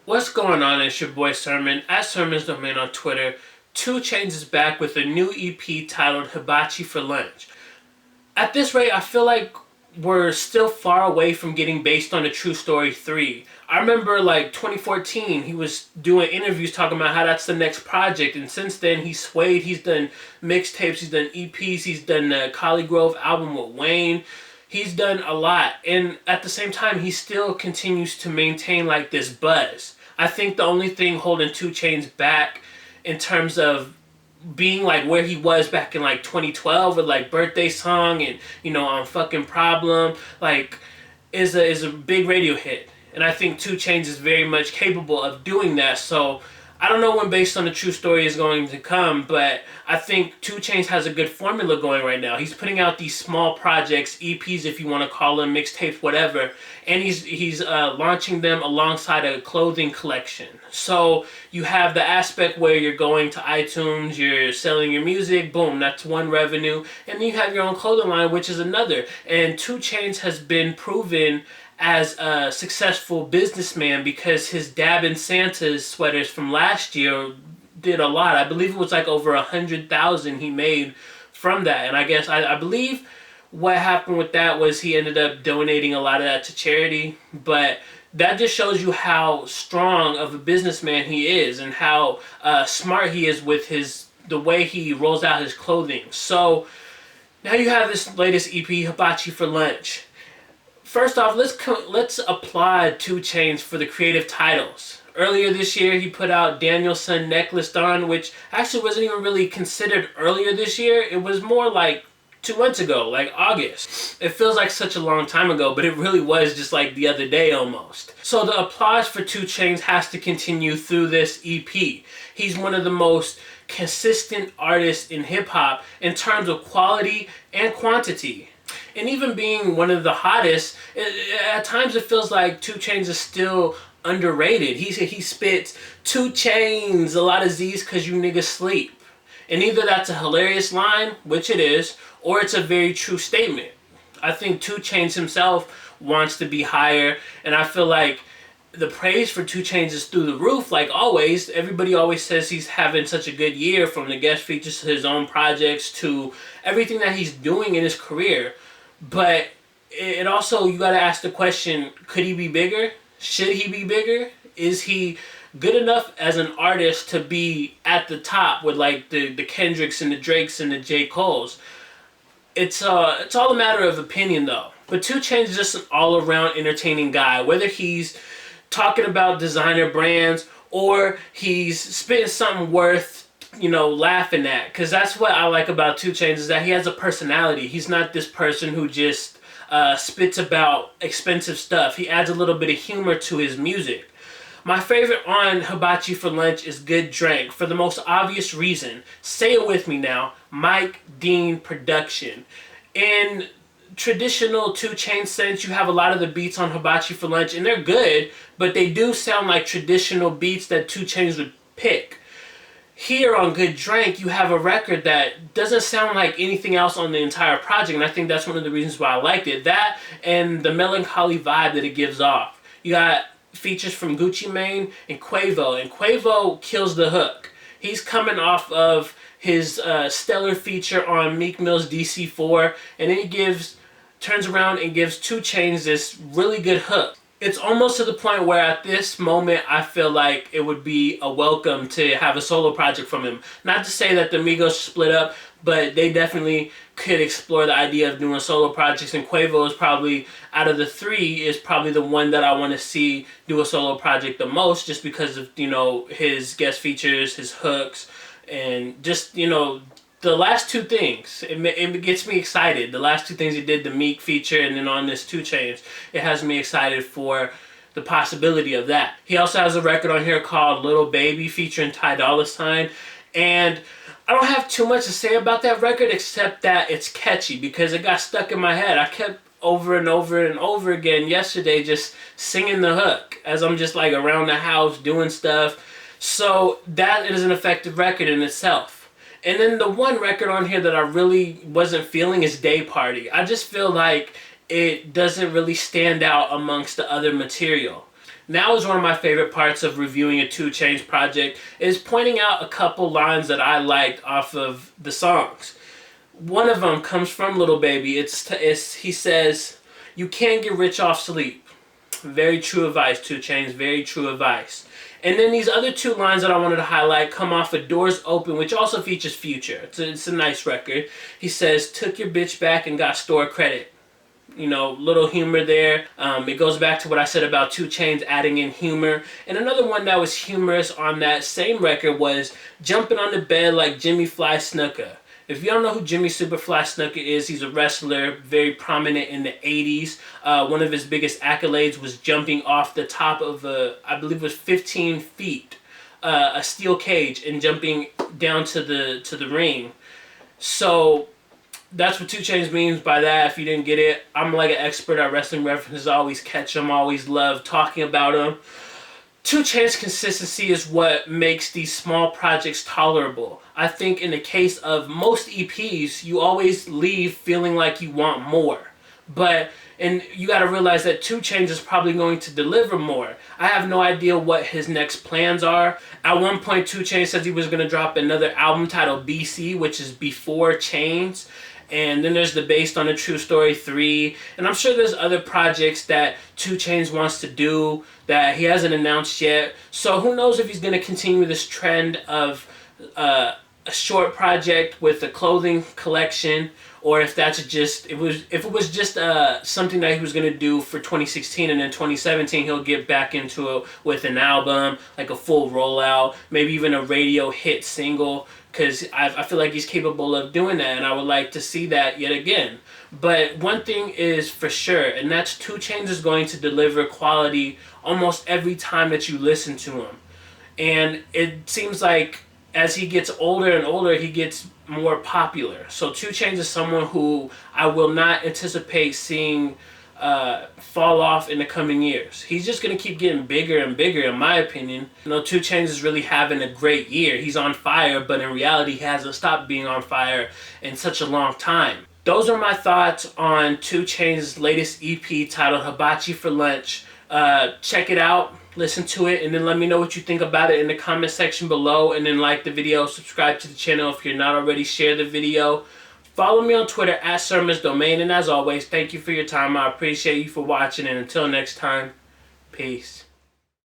What's going on? It's your boy Sermon at Sermon's Domain on Twitter. 2 Chainz is back with a new EP titled Hibachi for Lunch. At this rate, I feel like we're still far away from getting Based on a True Story 3. I remember like 2014, he was doing interviews talking about how that's the next project, and since then he's swayed. He's done mixtapes, he's done EPs, he's done the Collie Grove album with Wayne. He's done a lot, and at the same time, he still continues to maintain like this buzz. I think the only thing holding 2 Chainz back in terms of being like where he was back in like 2012 with like Birthday Song and on Fucking Problem, like is a big radio hit. And I think 2 Chainz is very much capable of doing that. So I don't know when Based on the True Story is going to come, but I think 2 Chainz has a good formula going right now. He's putting out these small projects, EPs if you want to call them, mixtapes, whatever, and he's launching them alongside a clothing collection. So you have the aspect where you're going to iTunes, you're selling your music, boom, that's one revenue, and then you have your own clothing line, which is another. And 2 Chainz has been proven as a successful businessman because his Dab and Santa's sweaters from last year did a lot. I believe it was like over 100,000 he made from that. And I believe what happened with that was he ended up donating a lot of that to charity. But that just shows you how strong of a businessman he is and how smart he is with the way he rolls out his clothing. So now you have this latest EP, Hibachi for Lunch. First off, let's applaud 2 Chainz for the creative titles. Earlier this year, he put out Danielson Necklace Dawn, which actually wasn't even really considered earlier this year. It was more like 2 months ago, like August. It feels like such a long time ago, but it really was just like the other day almost. So the applause for 2 Chainz has to continue through this EP. He's one of the most consistent artists in hip-hop in terms of quality and quantity. And even being one of the hottest, at times it feels like 2 Chainz is still underrated. He spits 2 Chainz, a lot of Z's cause you niggas sleep. And either that's a hilarious line, which it is, or it's a very true statement. I think 2 Chainz himself wants to be higher, and I feel like the praise for 2 Chainz is through the roof, like always. Everybody always says he's having such a good year, from the guest features to his own projects to everything that he's doing in his career. But it also, you gotta ask the question, could he be bigger? Should he be bigger? Is he good enough as an artist to be at the top with like the Kendricks and the Drakes and the J. Coles? It's all a matter of opinion though. But 2 Chainz is just an all-around entertaining guy. Whether he's talking about designer brands or he's spitting something worth laughing at, because that's what I like about 2 Chainz, is that he has a personality. He's not this person who just spits about expensive stuff. He adds a little bit of humor to his music. My favorite on Hibachi for Lunch is Good Drank, for the most obvious reason. Say it with me now. Mike Dean production. In traditional 2 Chainz sense, you have a lot of the beats on Hibachi for Lunch, and they're good, but they do sound like traditional beats that 2 Chainz would pick. Here on Good Drank, you have a record that doesn't sound like anything else on the entire project, and I think that's one of the reasons why I liked it. That and the melancholy vibe that it gives off. You got features from Gucci Mane and Quavo kills the hook. He's coming off of his stellar feature on Meek Mill's DC4, and then he turns around and gives 2 Chainz this really good hook. It's almost to the point where at this moment I feel like it would be a welcome to have a solo project from him. Not to say that the Migos split up, but they definitely could explore the idea of doing solo projects, and Quavo is probably, out of the three, is probably the one that I want to see do a solo project the most, just because of, his guest features, his hooks, and just, the last two things, it gets me excited. The last two things he did, the Meek feature and then on this 2 Chainz, it has me excited for the possibility of that. He also has a record on here called Little Baby featuring Ty Dolla $ign, and I don't have too much to say about that record except that it's catchy because it got stuck in my head. I kept over and over and over again yesterday just singing the hook as I'm just like around the house doing stuff. So that is an effective record in itself. And then the one record on here that I really wasn't feeling is Day Party. I just feel like it doesn't really stand out amongst the other material. Now is one of my favorite parts of reviewing a 2 Chainz project, is pointing out a couple lines that I liked off of the songs. One of them comes from Lil Baby. He says, "You can't get rich off sleep." Very true advice, 2 Chainz. Very true advice. And then these other 2 lines that I wanted to highlight come off of Doors Open, which also features Future. It's a nice record. He says, "Took your bitch back and got store credit." You know, little humor there. It goes back to what I said about 2 Chainz adding in humor. And another one that was humorous on that same record was "Jumping on the Bed Like Jimmy Fly Snuka." If you don't know who Jimmy Superfly Snuka is, he's a wrestler, very prominent in the 80s. One of his biggest accolades was jumping off the top of I believe it was 15 feet, a steel cage, and jumping down to the ring. So that's what 2 Chainz means by that. If you didn't get it, I'm like an expert at wrestling references. I always catch them, always love talking about them. 2 Chainz consistency is what makes these small projects tolerable. I think in the case of most EPs, you always leave feeling like you want more. And you got to realize that 2 Chainz is probably going to deliver more. I have no idea what his next plans are. At one point, 2 Chainz says he was going to drop another album titled BC, which is Before Chainz. And then there's the Based on a True Story 3. And I'm sure there's other projects that 2 Chainz wants to do that he hasn't announced yet. So who knows if he's going to continue this trend of a short project with a clothing collection, or if that's just if it was just something that he was going to do for 2016, and then 2017 he'll get back into it with an album, like a full rollout, maybe even a radio hit single, because I feel like he's capable of doing that, and I would like to see that yet again. But one thing is for sure, and that's 2 Chainz is going to deliver quality almost every time that you listen to him. And it seems like as he gets older and older, he gets more popular. So 2 Chainz is someone who I will not anticipate seeing fall off in the coming years. He's just going to keep getting bigger and bigger, in my opinion. You know, 2 Chainz is really having a great year. He's on fire, but in reality, he hasn't stopped being on fire in such a long time. Those are my thoughts on 2 Chainz's latest EP titled Hibachi for Lunch. Check it out, listen to it, and then let me know what you think about it in the comment section below. And then like the video, subscribe to the channel if you're not already, share the video. Follow me on Twitter at SirMsDomain, and as always, thank you for your time. I appreciate you for watching, and until next time, peace.